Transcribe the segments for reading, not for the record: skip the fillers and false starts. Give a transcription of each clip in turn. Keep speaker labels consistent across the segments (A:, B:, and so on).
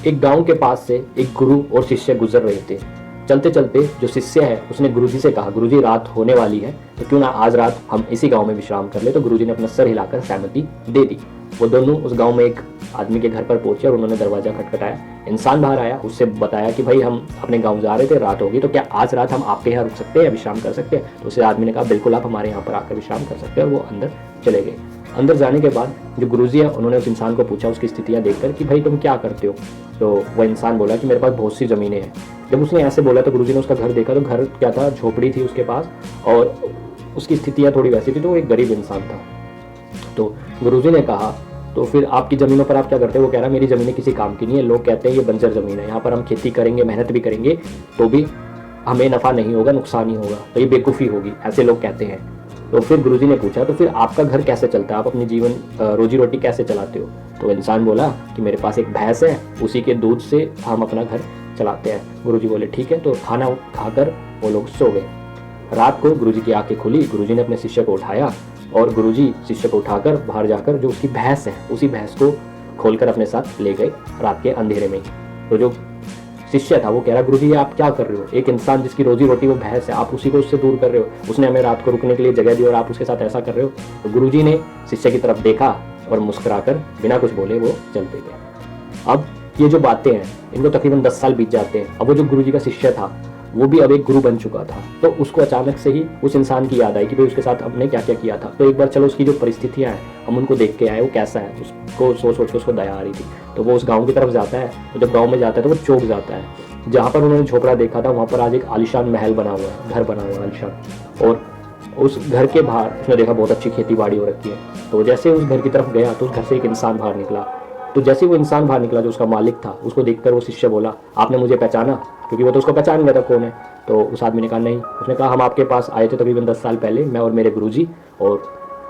A: एक गांव के पास से एक गुरु और शिष्य गुजर रहे थे। चलते चलते जो शिष्य है उसने गुरुजी से कहा, गुरुजी रात होने वाली है तो क्यों ना आज रात हम इसी गांव में विश्राम कर ले। तो गुरुजी ने अपना सर हिलाकर सहमति दे दी। वो दोनों उस गांव में एक आदमी के घर पर पहुंचे और उन्होंने दरवाजा खटखटाया। इंसान बाहर आया, उससे बताया कि भाई हम अपने गांव जा रहे थे, रात होगी, तो क्या आज रात हम आपके यहाँ रुक सकते हैं या विश्राम कर सकते हैं। तो उस आदमी ने कहा बिल्कुल आप हमारे यहाँ पर आकर विश्राम कर सकते हैं, और वो अंदर चले गए। अंदर जाने के बाद जो गुरुजी है उन्होंने उस इंसान को पूछा उसकी स्थितियाँ देखकर कि भाई तुम क्या करते हो। तो वह इंसान बोला कि मेरे पास बहुत सी ज़मीनें हैं। जब उसने ऐसे बोला तो गुरुजी ने उसका घर देखा, तो घर क्या था, झोपड़ी थी उसके पास, और उसकी स्थितियाँ थोड़ी वैसी थी, तो वो एक गरीब इंसान था। तो गुरुजी ने कहा तो फिर आपकी ज़मीनों पर आप क्या करते हो। वो कह रहा मेरी ज़मीनें किसी काम की नहीं है, लोग कहते हैं ये बंजर ज़मीन है, यहाँ पर हम खेती करेंगे, मेहनत भी करेंगे तो भी हमें नफ़ा नहीं होगा, नुकसान ही होगा, तो ये बेवकूफ़ी होगी, ऐसे लोग कहते हैं। तो फिर गुरुजी ने पूछा तो फिर आपका घर कैसे चलता है, आप अपनी जीवन रोजी रोटी कैसे चलाते हो। तो इंसान बोला कि मेरे पास एक भैंस है, उसी के दूध से हम अपना घर चलाते हैं। गुरुजी बोले ठीक है। तो खाना खाकर वो लोग सो गए। रात को गुरुजी की आंखें खुली, गुरुजी ने अपने शिष्य को उठाया और गुरुजी शिष्य को उठाकर बाहर जाकर जो उसकी भैंस है उसी भैंस को खोलकर अपने साथ ले गए रात के अंधेरे में। तो जो शिष्य था वो कह रहा गुरुजी आप क्या कर रहे हो, एक इंसान जिसकी रोजी रोटी वो भैंस है, आप उसी को उससे दूर कर रहे हो, उसने हमें रात को रुकने के लिए जगह दी और आप उसके साथ ऐसा कर रहे हो। तो गुरुजी ने शिष्य की तरफ देखा और मुस्कुराकर बिना कुछ बोले वो चलते गए। अब ये जो बातें हैं इनको तकरीबन 10 साल बीत जाते हैं। अब वो जो गुरुजी का शिष्य था वो भी अब एक गुरु बन चुका था। तो उसको अचानक से ही उस इंसान की याद आई कि भाई उसके साथ हमने क्या क्या किया था। तो एक बार चलो उसकी जो परिस्थितियां हैं हम उनको देख के आए, वो कैसा है, उसको सोच के उसको दया आ रही थी। तो वो उस गांव की तरफ जाता है। तो जब गांव में जाता है तो वो चौक जाता है जहाँ पर उन्होंने झोपड़ा देखा था, वहाँ पर आज एक आलिशान महल बना हुआ है, घर बना हुआ है आलिशान। और उस घर के बाहर उसने देखा बहुत अच्छी खेती बाड़ी हो रखी है। तो जैसे उस घर की तरफ गया तो उस घर से एक इंसान बाहर निकला। तो जैसे वो इंसान बाहर निकला जो उसका मालिक था, उसको देखकर वो शिष्य बोला आपने मुझे पहचाना, क्योंकि वो तो उसको पहचान गया था कौन है। तो उस आदमी ने कहा नहीं। उसने कहा हम आपके पास आए थे तकरीबन 10 साल पहले, मैं और मेरे गुरुजी, और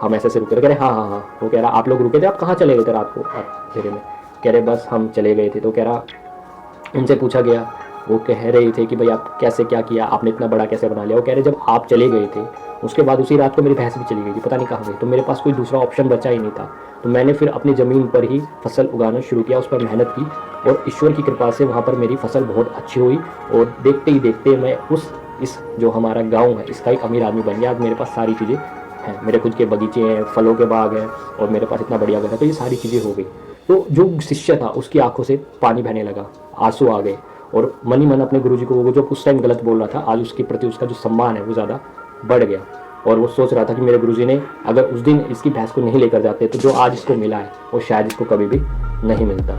A: हम ऐसे रुके थे। कह रहे हाँ। वो कह रहा आप लोग रुके थे, आप कहाँ चले गए थे रात को अंधेरे में। कह रहे बस हम चले गए थे। तो कह रहा उनसे पूछा गया, वो कह रहे थे कि भाई आप कैसे क्या किया, आपने इतना बड़ा कैसे बना लिया। वो कह रहे जब आप चले गए थे उसके बाद उसी रात को मेरी भैंस भी चली गई थी, पता नहीं कहाँ गई, तो मेरे पास कोई दूसरा ऑप्शन बचा ही नहीं था। तो मैंने फिर अपनी ज़मीन पर ही फसल उगाना शुरू किया, उस पर मेहनत की, और ईश्वर की कृपा से वहाँ पर मेरी फसल बहुत अच्छी हुई। और देखते ही देखते मैं इस जो हमारा गाँव है इसका एक अमीर आदमी बन गया। आज मेरे पास सारी चीज़ें हैं, मेरे खुद के बगीचे हैं, फलों के बाग हैं, और मेरे पास इतना बढ़िया घर है। तो ये सारी चीज़ें हो गई। तो जो शिष्य था उसकी आंखों से पानी बहने लगा, आंसू आ गए, और मन ही मन अपने गुरुजी को वो जो उस टाइम गलत बोल रहा था आज उसके प्रति उसका जो सम्मान है वो ज़्यादा बढ़ गया। और वो सोच रहा था कि मेरे गुरुजी ने अगर उस दिन इसकी भैंस को नहीं लेकर जाते तो जो आज इसको मिला है वो शायद इसको कभी भी नहीं मिलता।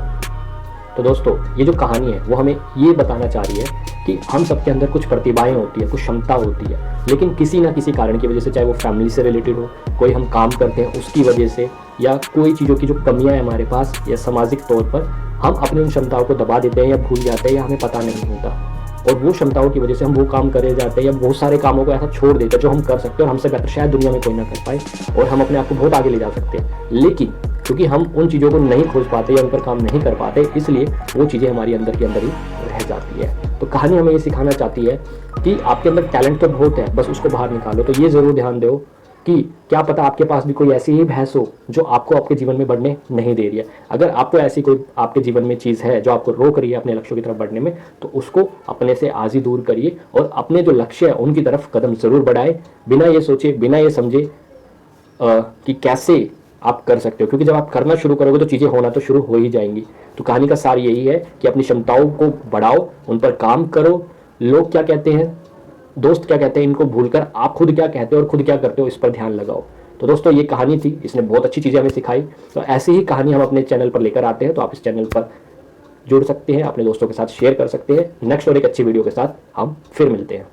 A: तो दोस्तों ये जो कहानी है वो हमें ये बताना चाह रही है कि हम सबके अंदर कुछ प्रतिभाएं होती है, कुछ क्षमता होती है, लेकिन किसी ना किसी कारण की वजह से, चाहे वो फैमिली से रिलेटेड हो, कोई हम काम करते हैं उसकी वजह से, या कोई चीज़ों की जो कमियां हैं हमारे पास, या सामाजिक तौर पर हम अपनी उन क्षमताओं को दबा देते हैं या भूल जाते हैं या हमें पता नहीं होता। और वो क्षमताओं की वजह से हम वो काम करे जाते हैं या बहुत सारे कामों को ऐसा छोड़ देते हैं जो हम कर सकते हैं और हमसे बेहतर शायद दुनिया में कोई ना कर पाए, और हम अपने आप को बहुत आगे ले जा सकते हैं। लेकिन क्योंकि हम उन चीज़ों को नहीं खोज पाते या उन पर काम नहीं कर पाते, इसलिए वो चीज़ें हमारी अंदर के अंदर ही रह जाती है। तो कहानी हमें ये सिखाना चाहती है कि आपके अंदर टैलेंट तो बहुत है, बस उसको बाहर निकालो। तो ये ज़रूर ध्यान दो कि क्या पता आपके पास भी कोई ऐसी ही भैंस हो जो आपको आपके जीवन में बढ़ने नहीं दे रही है। अगर आपको ऐसी कोई आपके जीवन में चीज़ है जो आपको रोक रही है अपने लक्ष्यों की तरफ बढ़ने में, तो उसको अपने से आज ही दूर करिए और अपने जो लक्ष्य है उनकी तरफ कदम ज़रूर बढ़ाए, बिना ये सोचे, बिना ये समझे कि कैसे आप कर सकते हो। क्योंकि जब आप करना शुरू करोगे तो चीज़ें होना तो शुरू हो ही जाएंगी। तो कहानी का सार यही है कि अपनी क्षमताओं को बढ़ाओ, उन पर काम करो। लोग क्या कहते हैं, दोस्त क्या कहते हैं, इनको भूलकर आप खुद क्या कहते हो और खुद क्या करते हो इस पर ध्यान लगाओ। तो दोस्तों ये कहानी थी, इसने बहुत अच्छी चीज़ें हमें सिखाई। तो ऐसी ही कहानी हम अपने चैनल पर लेकर आते हैं, तो आप इस चैनल पर जुड़ सकते हैं, अपने दोस्तों के साथ शेयर कर सकते हैं। नेक्स्ट और एक अच्छी वीडियो के साथ हम फिर मिलते हैं।